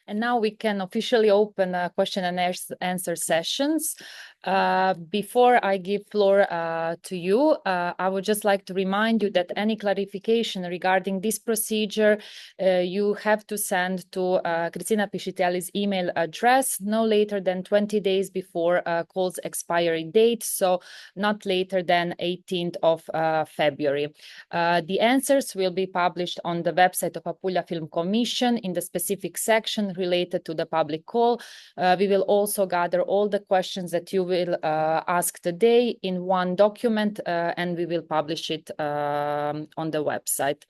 And now we can officially open question and answer sessions. Before I give floor to you, I would just like to remind you that any clarification regarding this procedure, you have to send to Cristina Piscitelli's email address no later than 20 days before call's expiry date, so not later than 18th of February. The answers will be published on the website of Apulia Film Commission in the specific section related to the public call. We will also gather all the questions that you will ask today in one document, and we will publish it on the website.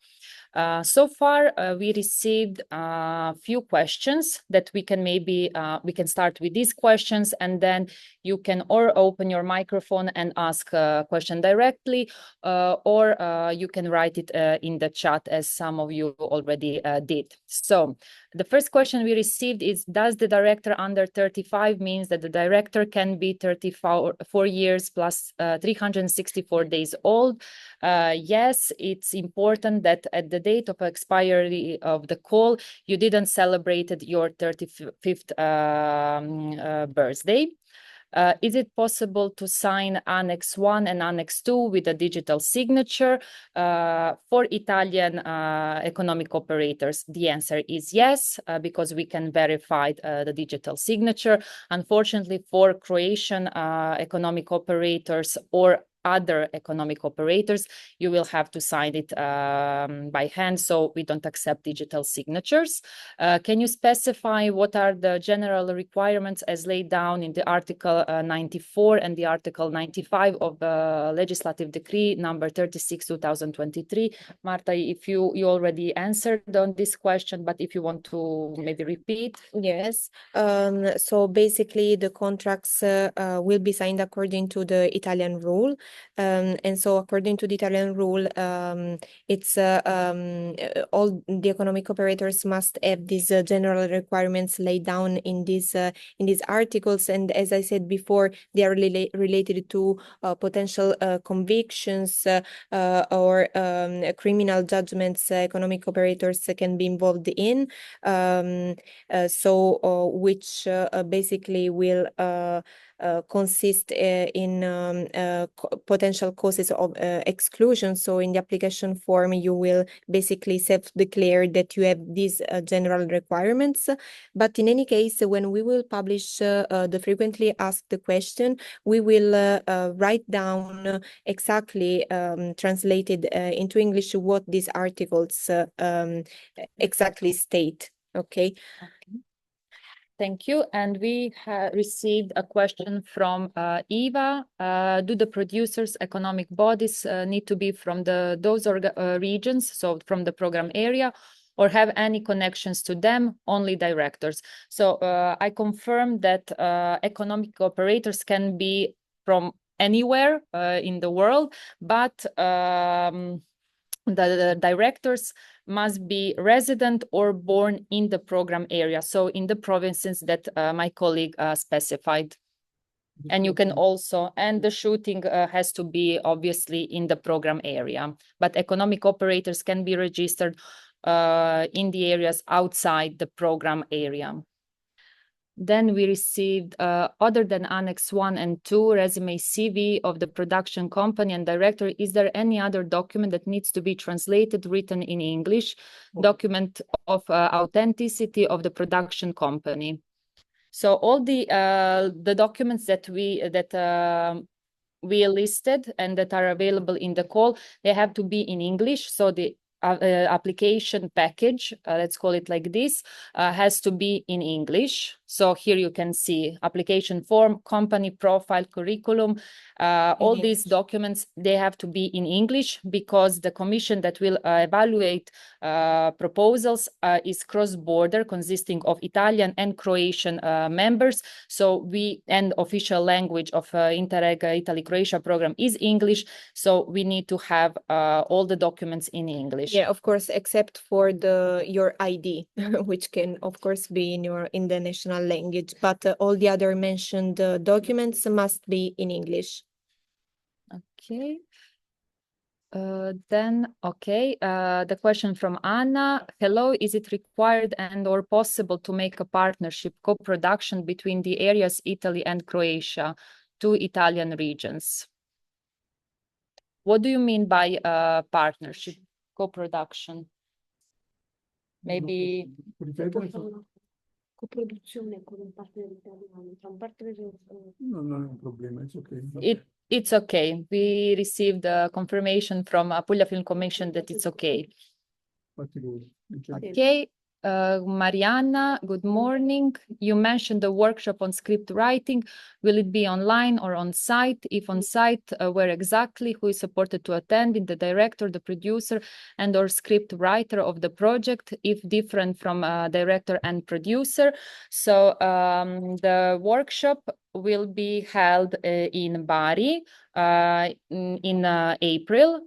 So far, we received a few questions that we can we can start with these questions, and then you can or open your microphone and ask a question directly, or you can write it in the chat, as some of you already did. So the first question we received is, does the director under 35 means that the director can be 34 years plus 364 days old? Yes, it's important that at the date of expiry of the call, you didn't celebrate your 35th birthday. Is it possible to sign Annex 1 and Annex 2 with a digital signature for Italian economic operators? The answer is yes, because we can verify the digital signature. Unfortunately, for Croatian economic operators or other economic operators, you will have to sign it by hand, so we don't accept digital signatures. Can you specify what are the general requirements as laid down in the Article 94 and the Article 95 of the Legislative Decree number 36/2023? Marta, if you already answered on this question, but if you want to maybe repeat. Yes, so basically the contracts will be signed according to the Italian rule. And so according to the Italian rule, it's all the economic operators must have these general requirements laid down in these articles. And as I said before, they are related to potential convictions or criminal judgments economic operators can be involved in. Which basically will consist in potential causes of exclusion. So in the application form, you will basically self-declare that you have these general requirements. But in any case, when we will publish the frequently asked question, we will write down exactly translated into English what these articles exactly state. Okay. Thank you. And we have received a question from Eva. Do the producers' economic bodies need to be from those regions, so from the program area, or have any connections to them, only directors? So I confirm that economic operators can be from anywhere in the world, but the directors must be resident or born in the program area, so in the provinces that my colleague specified. And you can also, and the shooting has to be obviously in the program area, but economic operators can be registered in the areas outside the program area. Then we received, other than Annex 1 and 2, resume CV of the production company and director, is there any other document that needs to be translated, written in English, document of authenticity of the production company? So all the documents that we listed and that are available in the call, they have to be in English. So the application package, let's call it like this, has to be in English. So here you can see application form, company profile, curriculum, all these documents, they have to be in English, because the commission that will evaluate proposals is cross-border, consisting of Italian and Croatian members. So and official language of Interreg Italy-Croatia program is English. So we need to have all the documents in English. Yeah, of course, except for your ID, which can of course be in the national language, but all the other mentioned documents must be in English. Okay. The question from Anna. Hello, is it required and or possible to make a partnership co-production between the areas Italy and Croatia, two Italian regions? What do you mean by partnership, co-production? Maybe coproduzione con un partner italiano, tra un partner No, non è un problema, it's okay. it's okay. We received a confirmation from Apulia Film Commission that it's okay. Fatti voi. Okay, Mariana, good morning. You mentioned the workshop on script writing. Will it be online or on site? If on site, where exactly? Who is supported to attend? The director, the producer, and or script writer of the project, if different from director and producer. So the workshop will be held in Bari in April.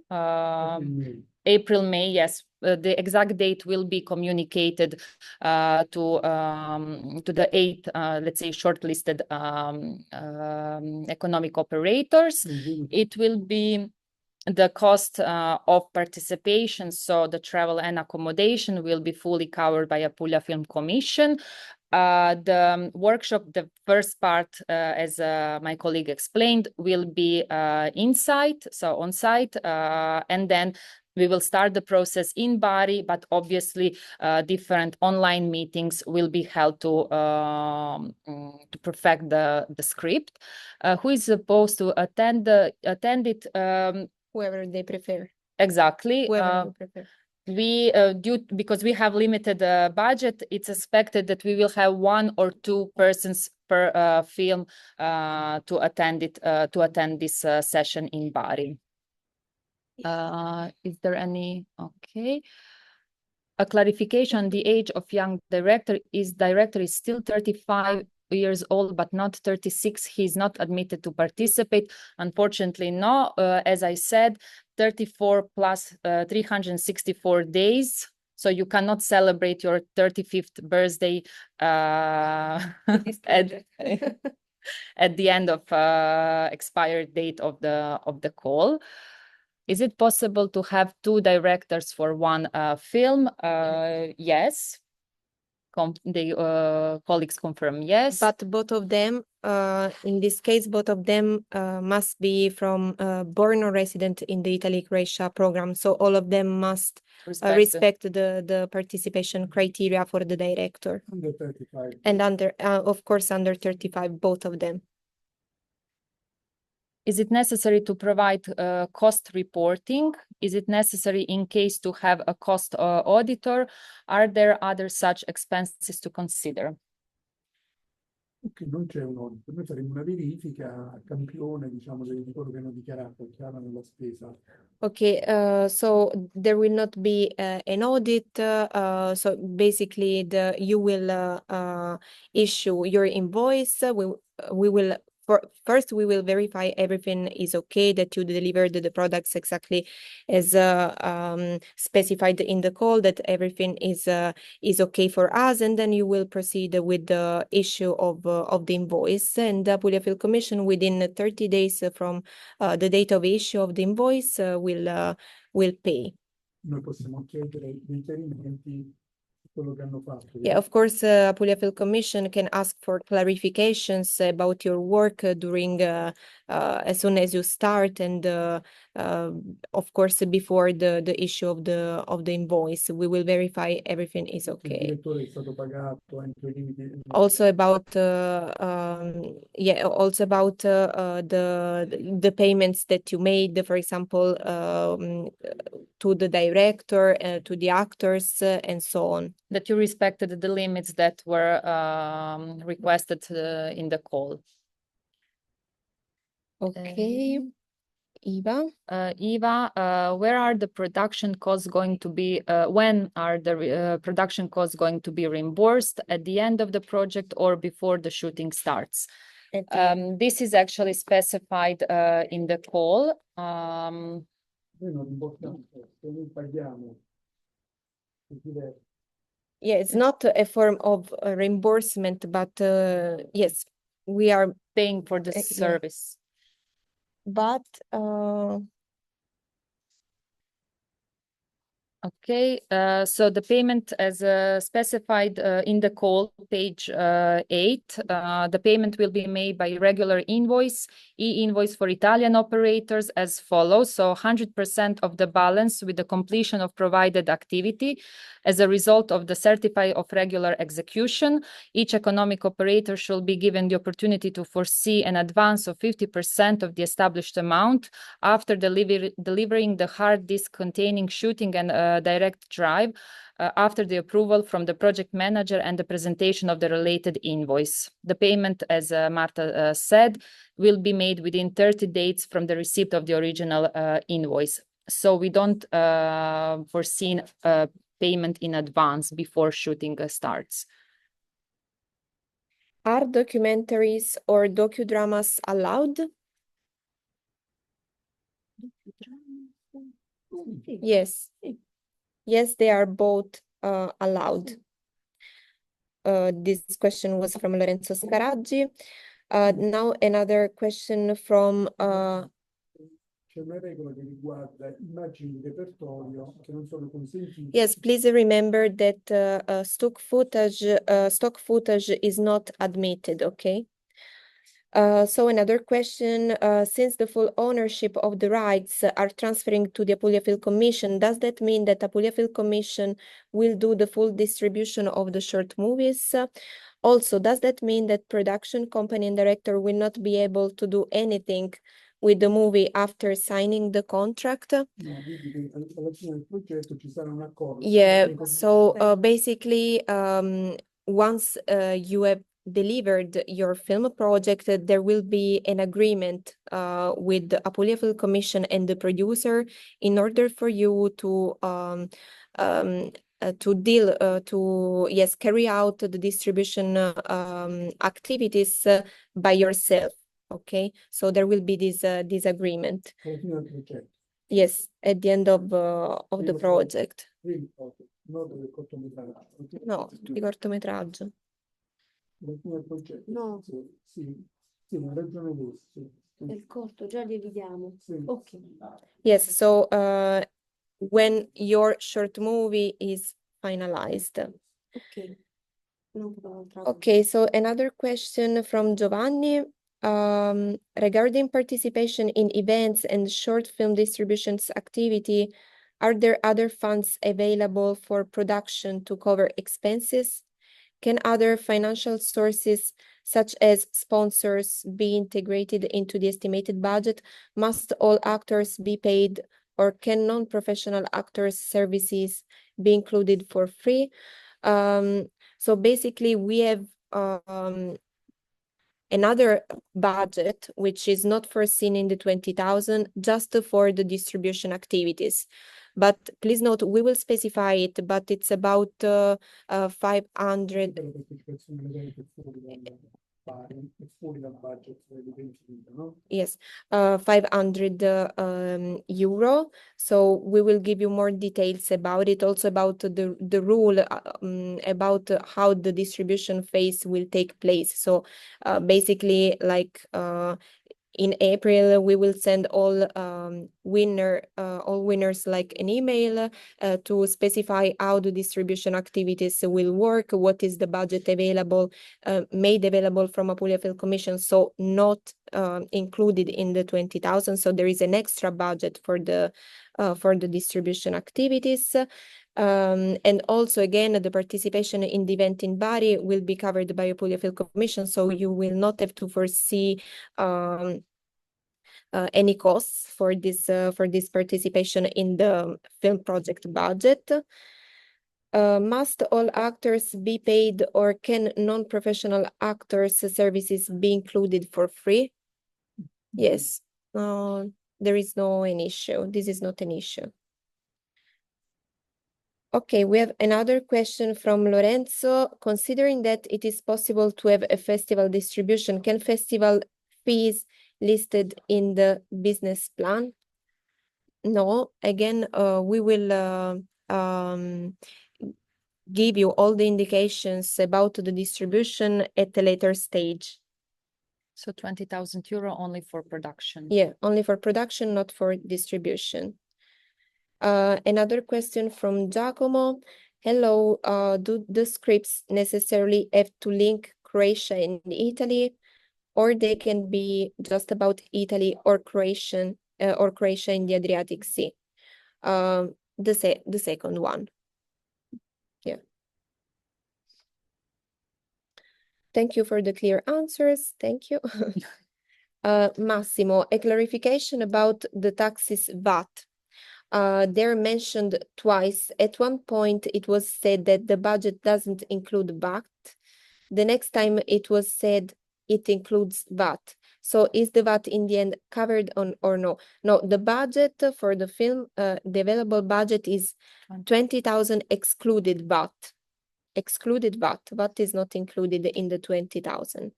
April, May, yes. The exact date will be communicated to the 8, let's say, shortlisted economic operators. It will be the cost of participation, so the travel and accommodation will be fully covered by Apulia Film Commission. The workshop, the first part, as my colleague explained, will be inside, so on site, and then we will start the process in Bari, but obviously different online meetings will be held to perfect the script. Who is supposed to attend it? Whoever they prefer. Exactly. Whoever they prefer. Because we have limited budget, it's expected that we will have 1 or 2 persons per film to attend this session in Bari. Is there any? Okay. A clarification: the age of young director is still 35 years old, but not 36. He's not admitted to participate. Unfortunately, no. As I said, 34 plus 364 days. So you cannot celebrate your 35th birthday at the end of expired date of the call. Is it possible to have 2 directors for one film? Yes. The colleagues confirm yes. But both of them, in this case, both of them must be from born or resident in the Italy-Croatia program. So all of them must respect the participation criteria for the director. Under 35. And of course, under 35, both of them. Is it necessary to provide cost reporting? Is it necessary in case to have a cost auditor? Are there other such expenses to consider? Ok, non c'è un audito, noi faremo una verifica a campione, diciamo, di quello che hanno dichiarato, chiaro nella spesa. Okay, so there will not be an audit. So basically, you will issue your invoice. We will first we will verify everything is okay, that you delivered the products exactly as specified in the call, that everything is okay for us, and then you will proceed with the issue of the invoice. And the Apulia Film Commission, within 30 days from the date of issue of the invoice, will pay. Noi possiamo chiedere dei chiarimenti su quello che hanno fatto. Yeah, of course, Apulia Film Commission can ask for clarifications about your work during as soon as you start, and of course before the issue of the invoice. We will verify everything is Il okay. direttore è stato pagato entro i limiti. Also about the payments that you made, for example, to the director, to the actors, and so on. That you respected the limits that were requested in the call. Okay. Eva? Eva, where are the production costs going to be, when are the production costs going to be reimbursed? At the end of the project or before the shooting starts? This is actually specified in the call. Noi non rimborsiamo, se noi paghiamo, è diverso. Yeah, it's not a form of reimbursement, but yes, we are Paying for the yeah. service. But Okay, so the payment as specified in the call, page 8, the payment will be made by regular invoice, e-invoice for Italian operators as follows. So 100% of the balance with the completion of provided activity as a result of the certificate of regular execution. Each economic operator should be given the opportunity to foresee an advance of 50% of the established amount after delivering the hard disk containing shooting and direct drive after the approval from the project manager and the presentation of the related invoice. The payment, as Marta said, will be made within 30 days from the receipt of the original invoice. So we don't foresee payment in advance before shooting starts. Are documentaries or docudramas allowed? Yes. Yes, they are both allowed. This question was from Lorenzo Scaraggi. Now another question from C'è una regola che riguarda immagini di repertorio che non sono consentite. Yes, please remember that stock footage is not admitted, okay? So another question, since the full ownership of the rights are transferring to the Apulia Film Commission, does that mean that Apulia Film Commission will do the full distribution of the short movies? Also, does that mean that production company and director will not be able to do anything with the movie after signing the contract? No, quindi alla fine del progetto ci sarà un accordo. Yeah, so basically, once you have delivered your film project, there will be an agreement with the Apulia Film Commission and the producer in order for you to carry out the distribution activities by yourself. Okay, so there will be this agreement. Alla fine del progetto. Yes, at the end of the project. Quindi, no del cortometraggio. No, di cortometraggio. Alla fine del progetto. No. Sì, hai ragione voi. Sì. Il corto già li vediamo. Sì. Ok. Yes, so when your short movie is finalized. Ok. Non vedo un'altra Okay, so another question from Giovanni. Regarding participation in events and short film distributions activity, are there other funds available for production to cover expenses? Can other financial sources, such as sponsors, be integrated into the estimated budget? Must all actors be paid, or can non-professional actors' services be included for free? So basically, we have another budget, which is not foreseen in the 20,000, just for the distribution activities. But please note, we will specify it, but it's about 500. It's fuori dal budget evidentemente, no? Yes, 500 euro. So we will give you more details about it, also about the rule about how the distribution phase will take place. So basically, like in April, we will send all winners like an email to specify how the distribution activities will work, what is the budget available, made available from Apulia Film Commission, so not included in the 20,000. So there is an extra budget for the distribution activities. And also, again, the participation in the event in Bari will be covered by Apulia Film Commission, so you will not have to foresee any costs for this participation in the film project budget. Must all actors be paid, or can non-professional actors' services be included for free? Yes, there is no an issue. This is not an issue. Okay, we have another question from Lorenzo. Considering that it is possible to have a festival distribution, can festival fees listed in the business plan? No, again, we will give you all the indications about the distribution at a later stage. So 20,000 euro only for production. Yeah, only for production, not for distribution. Another question from Giacomo. Hello, do the scripts necessarily have to link Croatia and Italy, or they can be just about Italy or Croatia in the Adriatic Sea? The second one. Yeah. Thank you for the clear answers. Thank you. Massimo, a clarification about the taxes VAT. They're mentioned twice. At one point, it was said that the budget doesn't include VAT. The next time it was said it includes VAT. So is the VAT in the end covered on or no? No, the budget for the film, the available budget is 20,000 excluded VAT. Excluded VAT. VAT is not included in the 20,000.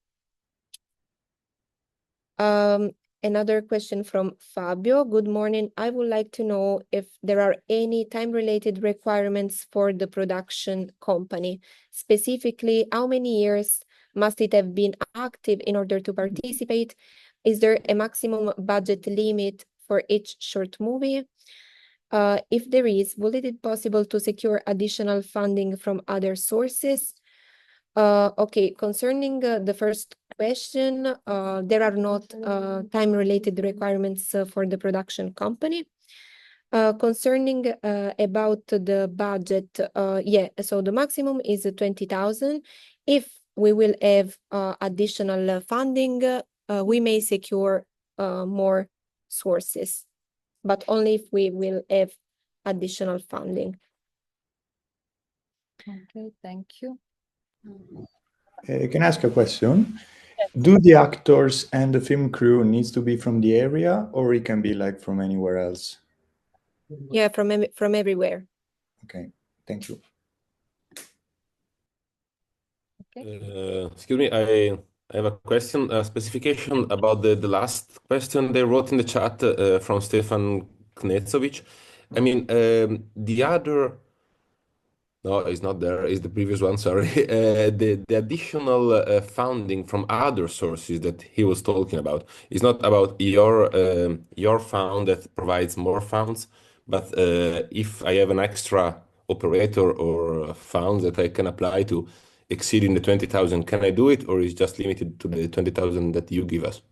Another question from Fabio. Good morning. I would like to know if there are any time-related requirements for the production company. Specifically, how many years must it have been active in order to participate? Is there a maximum budget limit for each short movie? If there is, will it be possible to secure additional funding from other sources? Okay, concerning the first question, there are not time-related requirements for the production company. Concerning about the budget, yeah, so the maximum is 20,000. If we will have additional funding, we may secure more sources, but only if we will have additional funding. Okay, thank you. Can I ask a question? Yes. Do the actors and the film crew needs to be from the area, or it can be like from anywhere else? Yeah, from everywhere. Okay, thank you. Excuse me, I have a question, a specification about the last question they wrote in the chat from Stefan Knetzovic. I mean, the other, no, it's not there, it's the previous one, sorry. The additional funding from other sources that he was talking about is not about your fund that provides more funds, but if I have an extra operator or fund that I can apply to exceeding the 20,000, can I do it, or is just limited to the 20,000 that you give us?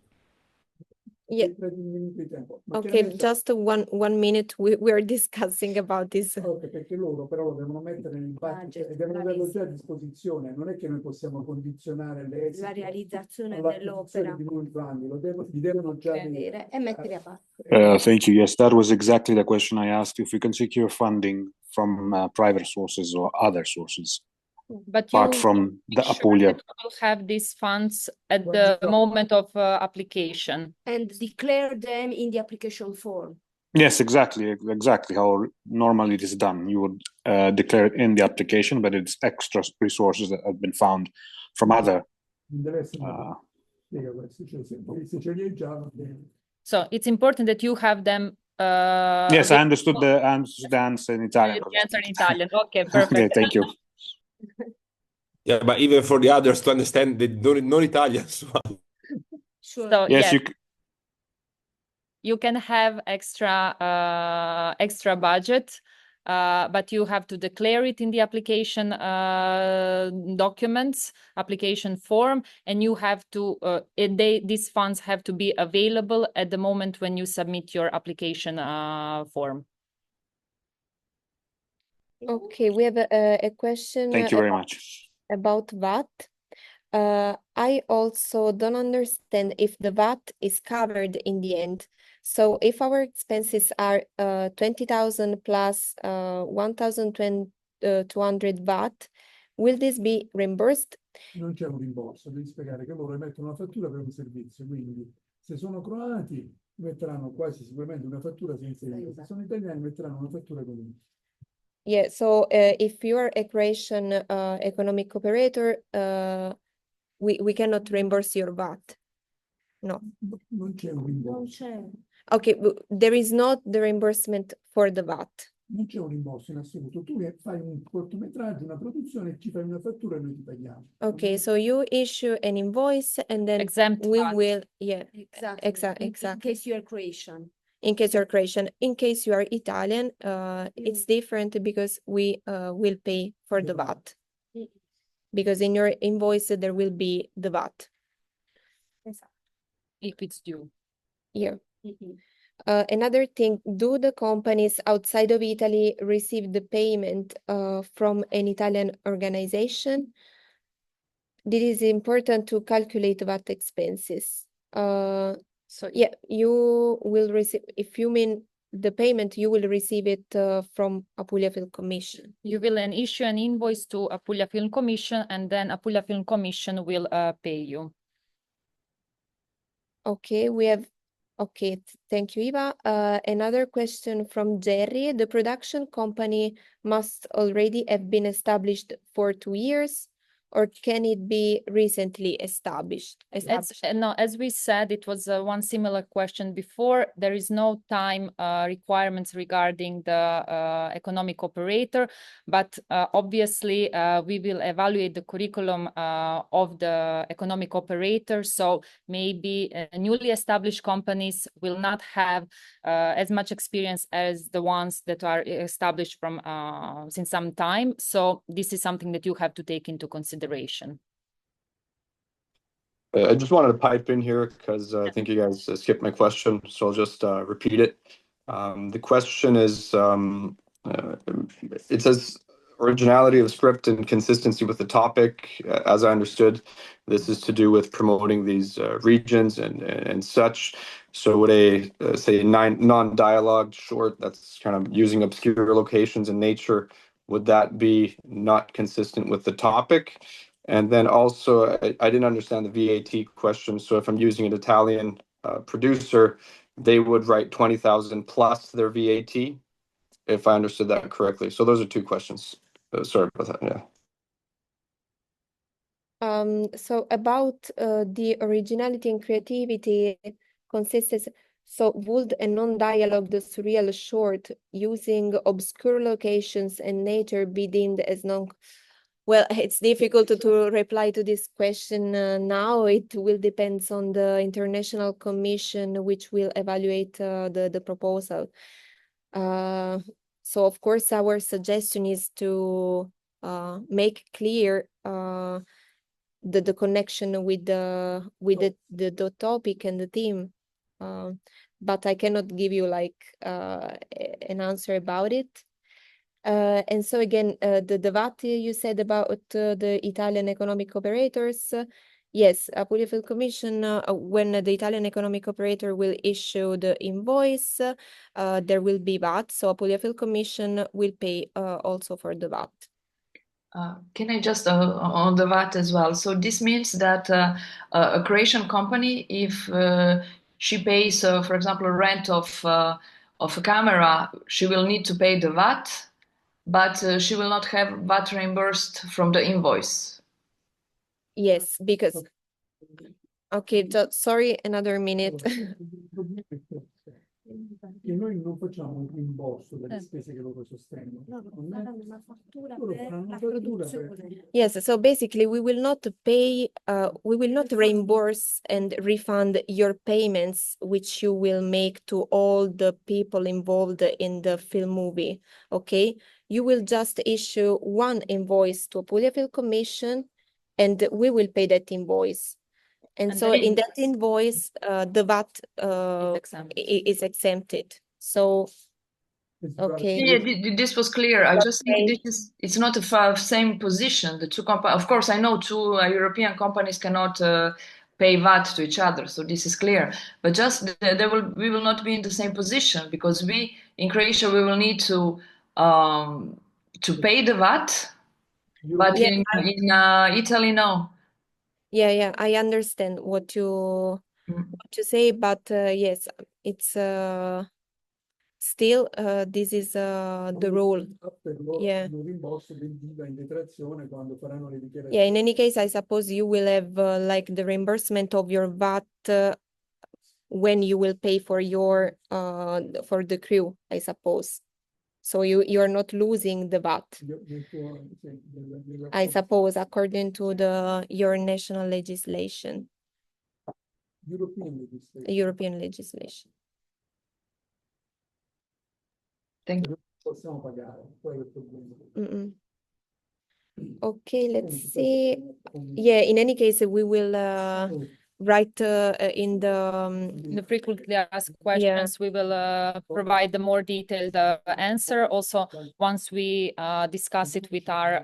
Yeah. Okay, just one minute. We are discussing about this. Okay, perché loro però lo devono mettere nel budget e devono averlo già a disposizione. Non è che noi possiamo condizionare La realizzazione all'acquisizione dell'opera di nuovi bandi, li devono già vedere e mettere a parte. Thank you. Yes, that was exactly the question I asked, if we can secure funding from private sources or other sources, But apart you from the sure Apulia. that you will have these funds at the moment of application. And declare them in the application form. Yes, exactly how normally it is done. You would declare it in the application, but it's extra resources that have been found from other. So it's important that you have them. Yes, I understood the answer in Italian. The answer in Italian. Okay, perfect. Okay, thank you. Yeah, but even for the others to understand the non-Italians. Sure. So Yes, yes, you can have extra budget, but you have to declare it in the application documents, application form, and you have to these funds have to be available at the moment when you submit your application form. Okay, we have a question. Thank you very much. About VAT. I also don't understand if the VAT is covered in the end. So if our expenses are 20,000 plus 1,200 VAT, will this be reimbursed? Non c'è un rimborso, devi spiegare che loro emettono una fattura per un servizio, quindi se sono croati metteranno quasi sicuramente una fattura senza IVA, se sono italiani metteranno una fattura con IVA. Yeah, so if you are a Croatian economic operator, we cannot reimburse your VAT. No. Non c'è un rimborso. Non c'è. Okay, there is not the reimbursement for the VAT. Non c'è un rimborso in assoluto. Tu fai un cortometraggio, una produzione, ci fai una fattura e noi ti paghiamo. Okay, so you issue an invoice and then Exempt we VAT. will, yeah, Exactly. exactly. In case you are Croatian. in case you're Croatian. In case you are Italian, it's different because we will pay for the VAT. Because in your invoice, there will be the VAT. If it's due. Yeah. Another thing, do the companies outside of Italy receive the payment from an Italian organization? It is important to calculate VAT expenses. So Yeah, you will receive, if you mean the payment, you will receive it from Apulia Film Commission. you will then issue an invoice to Apulia Film Commission, and then Apulia Film Commission will pay you. Okay, we have, okay, thank you, Eva. Another question from Jerry. The production company must already have been established for 2 years, or can it be recently established? No, as we said, it was one similar question before. There is no time requirements regarding the economic operator, but obviously we will evaluate the curriculum of the economic operator. So maybe newly established companies will not have as much experience as the ones that are established from since some time. So this is something that you have to take into consideration. I just wanted to pipe in here because I think you guys skipped my question, so I'll just repeat it. The question is, it says originality of script and consistency with the topic. As I understood, this is to do with promoting these regions and such. So would a say non-dialogue short that's kind of using obscure locations in nature, would that be not consistent with the topic? And then also, I didn't understand the VAT question. So if I'm using an Italian producer, they would write 20,000 plus their VAT, if I understood that correctly. So those are 2 questions. Sorry about that. Yeah. So about the originality and creativity consists. So would a non-dialogue, the surreal short, using obscure locations and nature be deemed as non? Well, it's difficult to reply to this question now. It will depend on the international commission, which will evaluate the proposal. So of course, our suggestion is to make clear the connection with the topic and the theme. But I cannot give you like an answer about it. And so again, the VAT you said about the Italian economic operators, yes, Apulia Film Commission, when the Italian economic operator will issue the invoice, there will be VAT, so Apulia Film Commission will pay also for the VAT. Can I just on the VAT as well? So this means that a Croatian company, if she pays, for example, a rent of a camera, she will need to pay the VAT, but she will not have VAT reimbursed from the invoice. Yes, because, okay, sorry, another minute. Che noi non facciamo un rimborso delle spese che loro sostengono. Faranno una fattura Loro per faranno la una fattura produzione. Yes, so basically we will not pay, we will not reimburse and refund your payments, which you will make to all the people involved in the film movie, okay? You will just issue one invoice to Apulia Film Commission, and we will pay that invoice. And so then in that invoice, the VAT is exempted. So, okay. Yeah, this was clear. I just think it's not a same position. The 2 companies, of course, I know 2 European companies cannot pay VAT to each other, so this is clear. But just we will not be in the same position, because we in Croatia we will need to pay the VAT, but in Italy no. Yeah, I understand what you say, but yes, it's still this is the rule. Yeah. Yeah, in any case, I suppose you will have like the reimbursement of your VAT when you will pay for your for the crew, I suppose. So you are not losing the VAT, I suppose, according to your national legislation. European legislation. Thank you. Possiamo pagare, poi è il problema. Mm-mm. Okay, let's see. Yeah, in any case, we will write in The frequently asked questions, we will provide the more detailed answer. Also, once we discuss it with our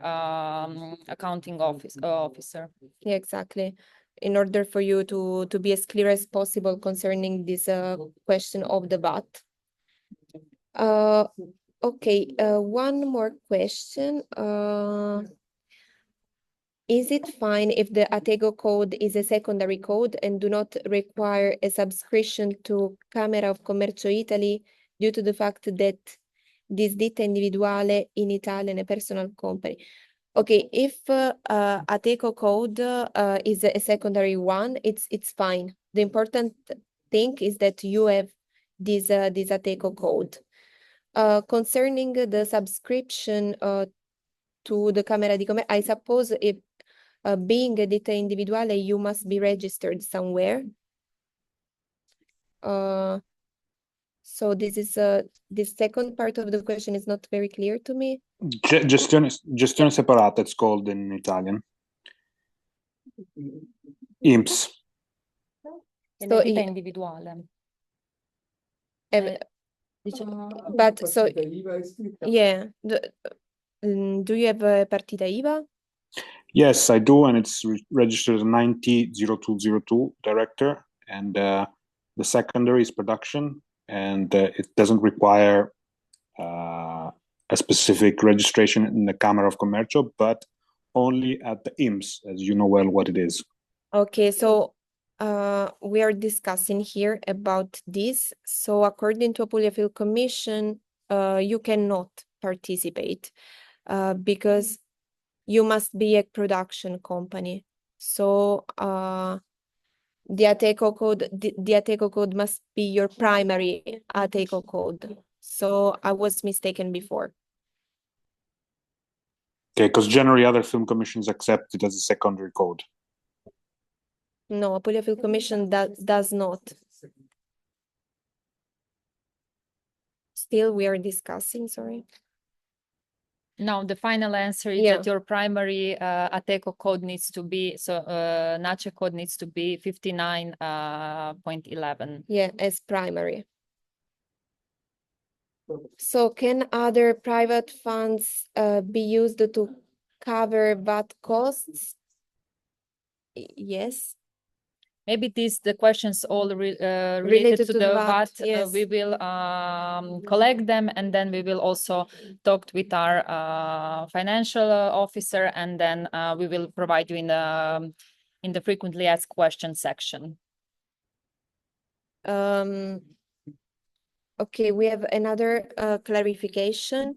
accounting officer. Yeah, exactly. In order for you to be as clear as possible concerning this question of the VAT. Okay, one more question. Is it fine if the Atego code is a secondary code and do not require a subscription to Camera of Commercio Italy due to the fact that this ditta individuale in Italian a personal company? Okay, if Ateco code is a secondary one, it's fine. The important thing is that you have this Ateco code. Concerning the subscription to the Camera di Commercio, I suppose if being a ditta individuale, you must be registered somewhere. So this is this second part of the question is not very clear to me. Gestione separata, it's called in Italian. IMSS. So Ditta individuale. Diciamo... But so IVA è scritta? yeah, do you have a partita IVA? Yes, I do, and it's registered 900202 director, and the secondary is production, and it doesn't require a specific registration in the Camera of Commercio, but only at the IMSS, as you know well what it is. Okay, so we are discussing here about this. So according to Apulia Film Commission, you cannot participate because you must be a production company. So the Ateco code must be your primary Ateco code. So I was mistaken before. Okay, because generally other film commissions accept it as a secondary code. No, Apulia Film Commission does not. Still, we are discussing, sorry. No, the final answer is Yeah. that your primary Ateco code needs to be, so NACE code needs to be 59.11. Yeah, as primary. So can other private funds be used to cover VAT costs? Yes. Maybe the questions all related to the VAT. Yes. We will collect them, and then we will also talk with our financial officer, and then we will provide you in the frequently asked questions section. Okay, we have another clarification.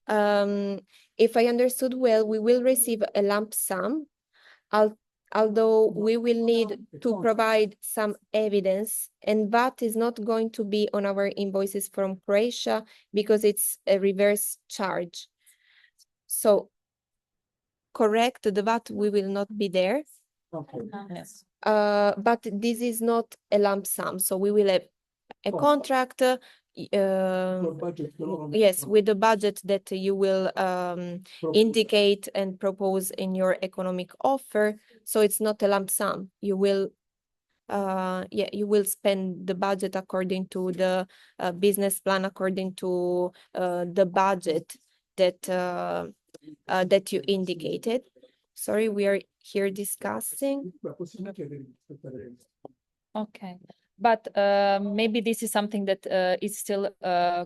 If I understood well, we will receive a lump sum, although we will need to provide some evidence, and VAT is not going to be on our invoices from Croatia because it's a reverse charge. So, correct, the VAT we will not be there. Okay. Yes. But this is not a lump sum, so we will have a contract. Yes, with the budget that you will indicate and propose in your economic offer. So it's not a lump sum. You will, you will spend the budget according to the business plan, according to the budget that that you indicated. Sorry, we are here discussing. Okay. But maybe this is something that is still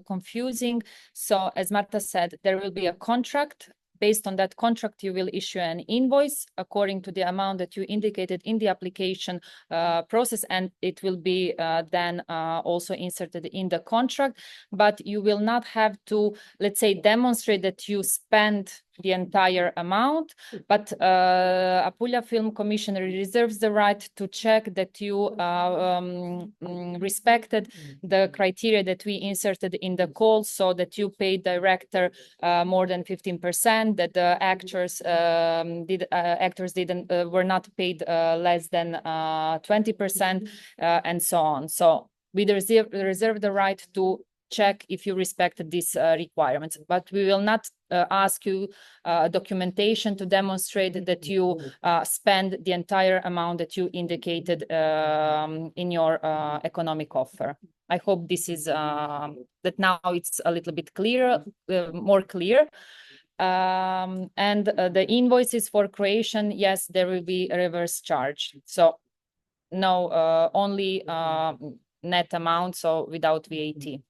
confusing. So as Marta said, there will be a contract. Based on that contract, you will issue an invoice according to the amount that you indicated in the application process, and it will be then also inserted in the contract. But you will not have to, let's say, demonstrate that you spend the entire amount, but Apulia Film Commission reserves the right to check that you respected the criteria that we inserted in the call, so that you paid director more than 15%, that the actors were not paid less than 20%, and so on. So we reserve the right to check if you respect these requirements. But we will not ask you documentation to demonstrate that you spend the entire amount that you indicated in your economic offer. I hope this is that now it's a little bit clearer, more clear. And the invoices for creation, yes, there will be a reverse charge. So no, only net amount, so without VAT.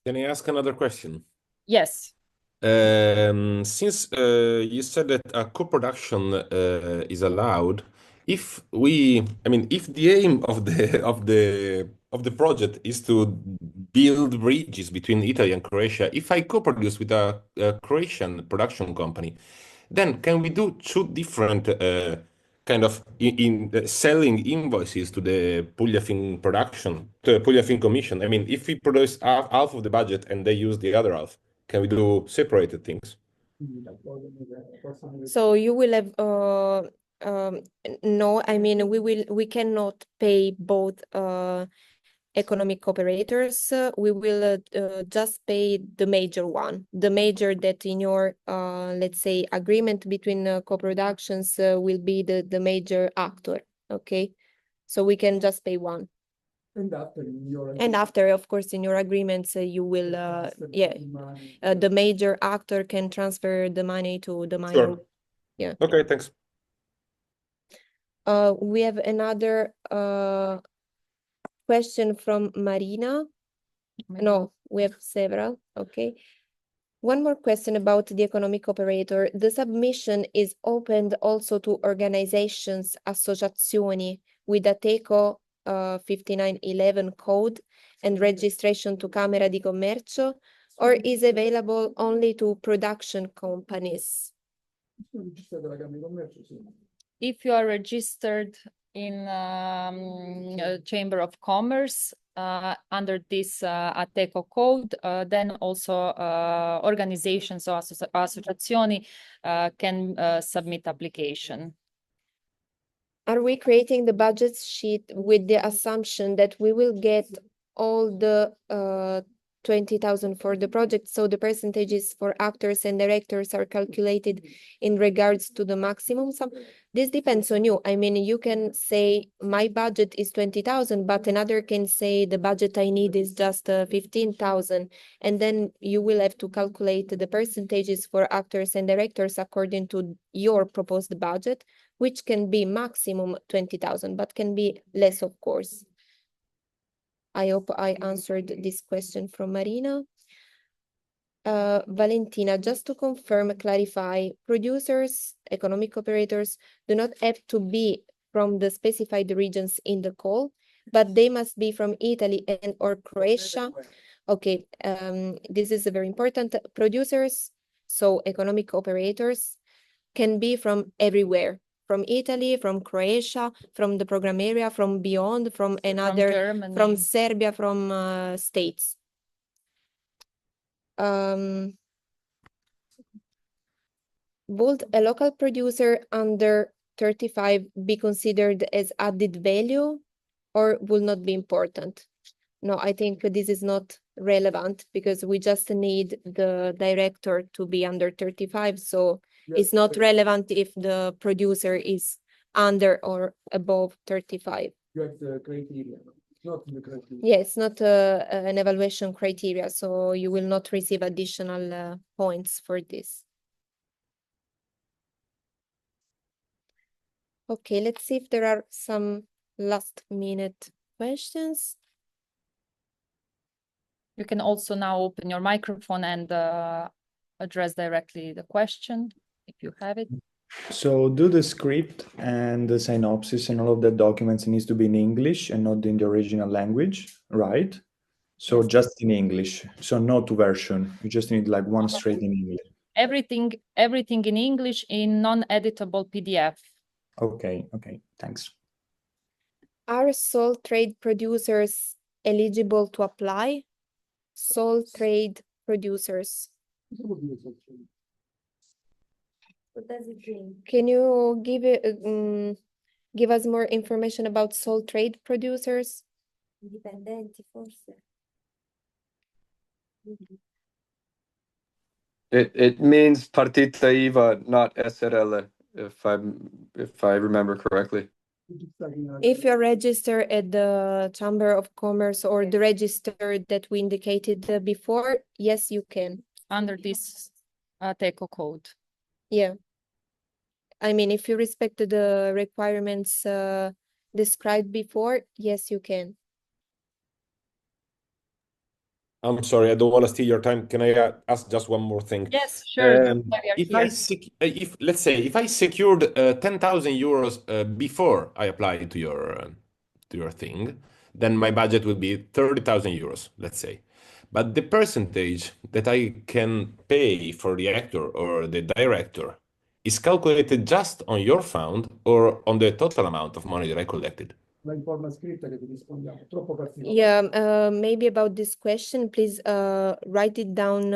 Can I ask another question? Yes. Since you said that a co-production is allowed, if the aim of the project is to build bridges between Italy and Croatia, if I co-produce with a Croatian production company, then can we do two different kind of selling invoices to the Puglia Film production, to the Puglia Film Commission? I mean, if we produce half of the budget and they use the other half, can we do separated things? So you will have no, I mean we cannot pay both economic operators. We will just pay the major one, the major that in your let's say agreement between co-productions will be the major actor. Okay, so we can just pay one. And after, of course, in your agreements, you will, the major actor can transfer the money to the minor. Sure. Yeah. Okay, thanks. We have another question from Marina. No, we have several. Okay. One more question about the economic operator. The submission is opened also to organizations, associazioni with a TECO 5911 code and registration to Camera di Commercio, or is available only to production companies? If you are registered in Chamber of Commerce under this ATECO code, then also organizations or associazioni can submit application. Are we creating the budget sheet with the assumption that we will get all the 20,000 for the project, so the percentages for actors and directors are calculated in regards to the maximum sum? This depends on you. I mean, you can say my budget is 20,000, but another can say the budget I need is just 15,000, and then you will have to calculate the percentages for actors and directors according to your proposed budget, which can be maximum 20,000, but can be less, of course. I hope I answered this question from Marina. Valentina, just to confirm, clarify, producers, economic operators do not have to be from the specified regions in the call, but they must be from Italy and or Croatia. Okay, this is very important. Producers, so economic operators, can be from everywhere. From Italy, from Croatia, from the program area, from beyond, from another, Germany, from Serbia, from states. Would a local producer under 35 be considered as added value or will not be important? No, I think this is not relevant because we just need the director to be under 35. So it's not relevant if the producer is under or above 35. You have the criteria, not the criteria. Yes, not an evaluation criteria, so you will not receive additional points for this. Okay, let's see if there are some last minute questions. you can also now open your microphone and address directly the question if you have it. So do the script and the synopsis and all of the documents needs to be in English and not in the original language, right? So Yes. just in English. So no two version. You just need like one straight in English. Everything in English in non-editable PDF. Okay, thanks. Are sole trade producers eligible to apply? Sole trade producers. What does it mean? Can you give us more information about sole trade producers? Indipendenti, forse. It means partita IVA, not SRL, if I remember correctly. If you're registered at the Chamber of Commerce or the register that we indicated before, yes, you can. Under this TECO code. Yeah. I mean, if you respect the requirements described before, yes, you can. I'm sorry, I don't want to steal your time. Can I ask just one more thing? Yes, sure. If let's say if I secured 10,000 euros before I applied to your thing, then my budget would be 30,000 euros, let's say. But the percentage that I can pay for the actor or the director is calculated just on your fund or on the total amount of money that I collected. La in forma scritta che ti rispondiamo, troppo particolare. Yeah, maybe about this question, please write it down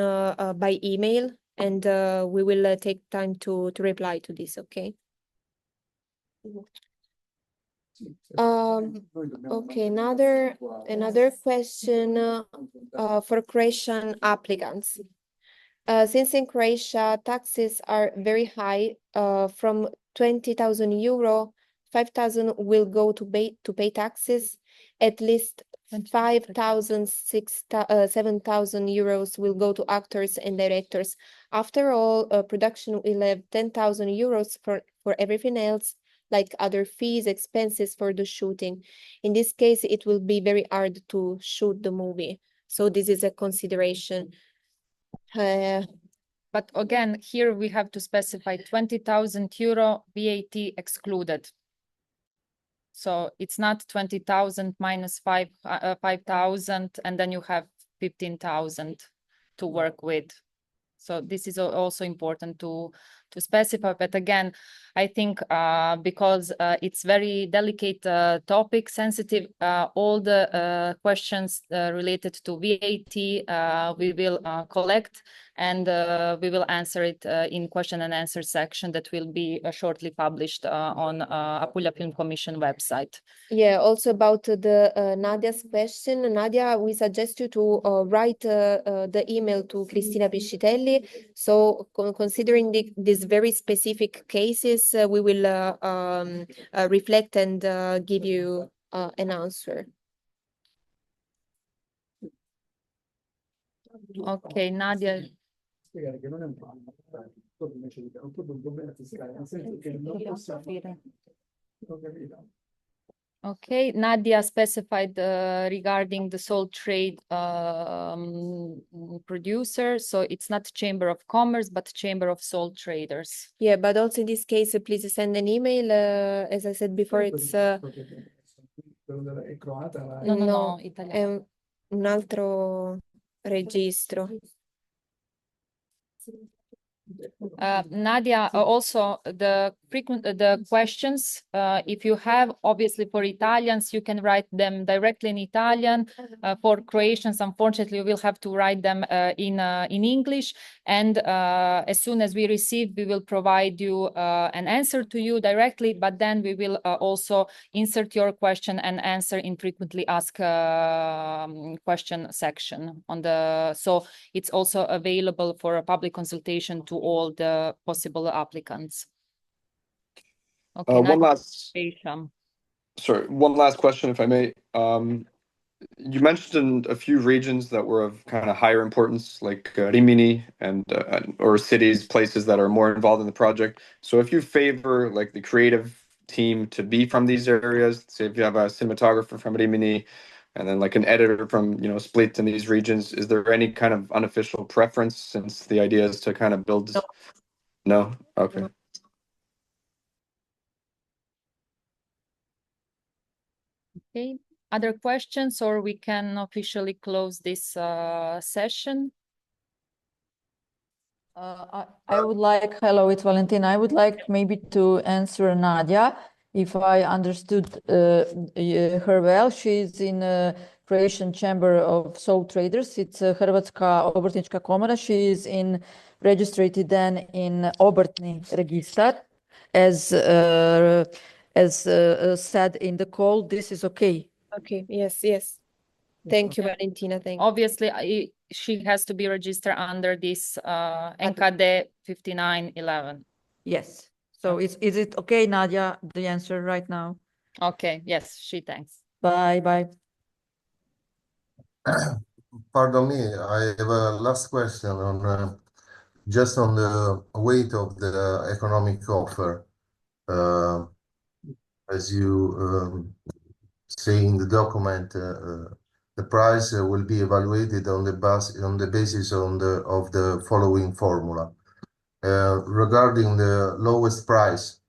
by email and we will take time to reply to this, okay? Okay, another question for Croatian applicants. Since in Croatia taxes are very high, from 20,000 euro, 5,000 will go to pay taxes. At least 5,000, 7,000 euros will go to actors and directors. After all, production will have 10,000 euros for everything else, like other fees, expenses for the shooting. In this case, it will be very hard to shoot the movie. So this is a consideration. But again, here we have to specify 20,000 euro VAT excluded. So it's not 20,000 minus 5,000, and then you have 15,000 to work with. So this is also important to specify. But again, I think because it's very delicate topic, sensitive, all the questions related to VAT we will collect and we will answer it in question and answer section that will be shortly published on Apulia Film Commission website. Yeah, also about the Nadia's question. Nadia, we suggest you to write the email to Cristina Piscitelli. So considering these very specific cases, we will reflect and give you an answer. Okay, Nadia. Spiegare che non è un problema, proprio invece di proprio un problema fiscale, nel senso che non possiamo. Ho capito. Okay, Nadia specified regarding the sole trade producer. So it's not Chamber of Commerce, but Chamber of Sole Traders. Yeah, but also in this case, please send an email. As I said before, it's È croata? No, è italiano. un altro registro. Nadia, also the questions, if you have, obviously for Italians, you can write them directly in Italian. For Croatians, unfortunately, you will have to write them in English. And as soon as we receive, we will provide you an answer to you directly, but then we will also insert your question and answer in frequently asked question section on the, so it's also available for a public consultation to all the possible applicants. Okay, One last question, if I may. You mentioned a few regions that were of kind of higher importance, like Rimini and or cities, places that are more involved in the project. So if you favor like the creative team to be from these areas, say if you have a cinematographer from Rimini and then like an editor from, you know, Split in these regions, is there any kind of unofficial preference since the idea is to kind of build? No? Okay. No. Okay, other questions, or we can officially close this session? I would like, hello, it's Valentina. I would like maybe to answer Nadia. If I understood her well, she's in Croatian Chamber of Sole Traders. It's Hrvatska obrtnička komora. She is registered then in Obrtni Registar. As said in the call, this is okay. Okay, yes, yes. Thank you, Valentina. Thank you. Obviously, she has to be registered under this NKD 5911. Yes. So is it okay, Nadia, the answer right now? Okay, yes, she thanks. Bye, bye. Pardon me, I have a last question on just on the weight of the economic offer. As you say in the document, the price will be evaluated on the basis of the following formula. Regarding the lowest price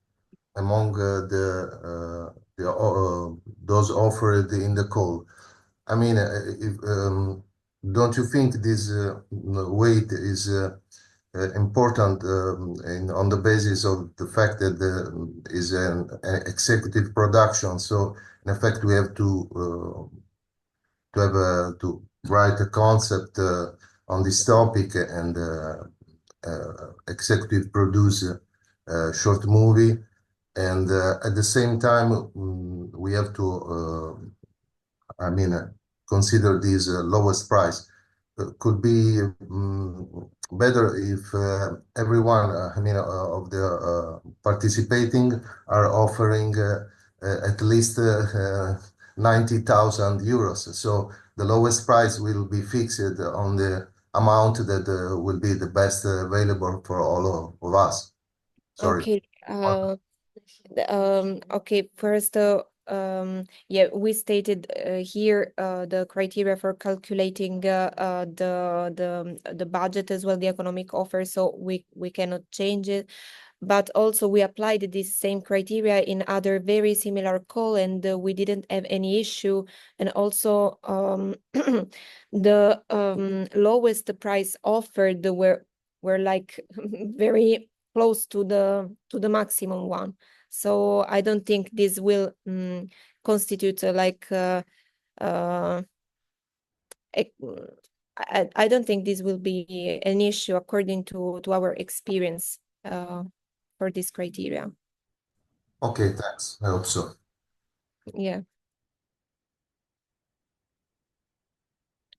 among those offered in the call, I mean, don't you think this weight is important on the basis of the fact that is an executive production? So in effect, we have to write a concept on this topic and executive produce a short movie, and at the same time we have to consider this lowest price. Could be better if everyone of the participating are offering at least 90,000 euros. So the lowest price will be fixed on the amount that will be the best available for all of us. Sorry. Okay. Okay. First, yeah, we stated here the criteria for calculating the budget as well, the economic offer. So we cannot change it. But also we applied this same criteria in other very similar call, and we didn't have any issue. And also the lowest price offered were like very close to the maximum one. So I don't think this will constitute I don't think this will be an issue according to our experience for this criteria. Okay, thanks. I hope so. Yeah.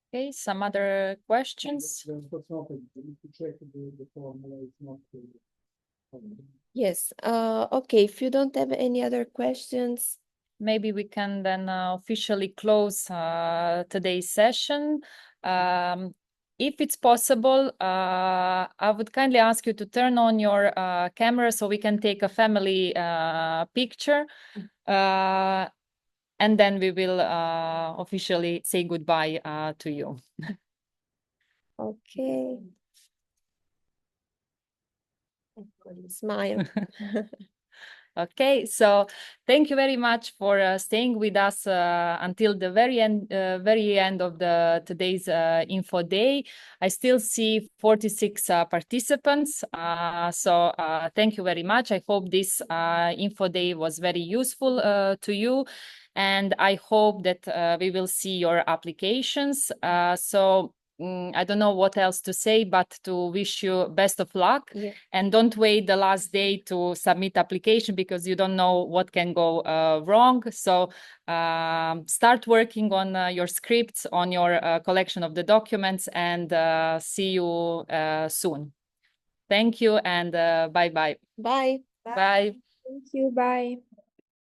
Okay, some other questions? Yes. Okay, if you don't have any other questions, maybe we can then officially close today's session. If it's possible, I would kindly ask you to turn on your camera so we can take a family picture. And then we will officially say goodbye to you. Okay. Smile. Okay, so thank you very much for staying with us until the very end of today's info day. I still see 46 participants, so thank you very much. I hope this info day was very useful to you, and I hope that we will see your applications. So I don't know what else to say, but to wish you best of luck. Yeah. And don't wait the last day to submit application because you don't know what can go wrong. So start working on your scripts, on your collection of the documents, and see you soon. Thank you, and bye-bye. Bye. Bye. Thank you. Bye.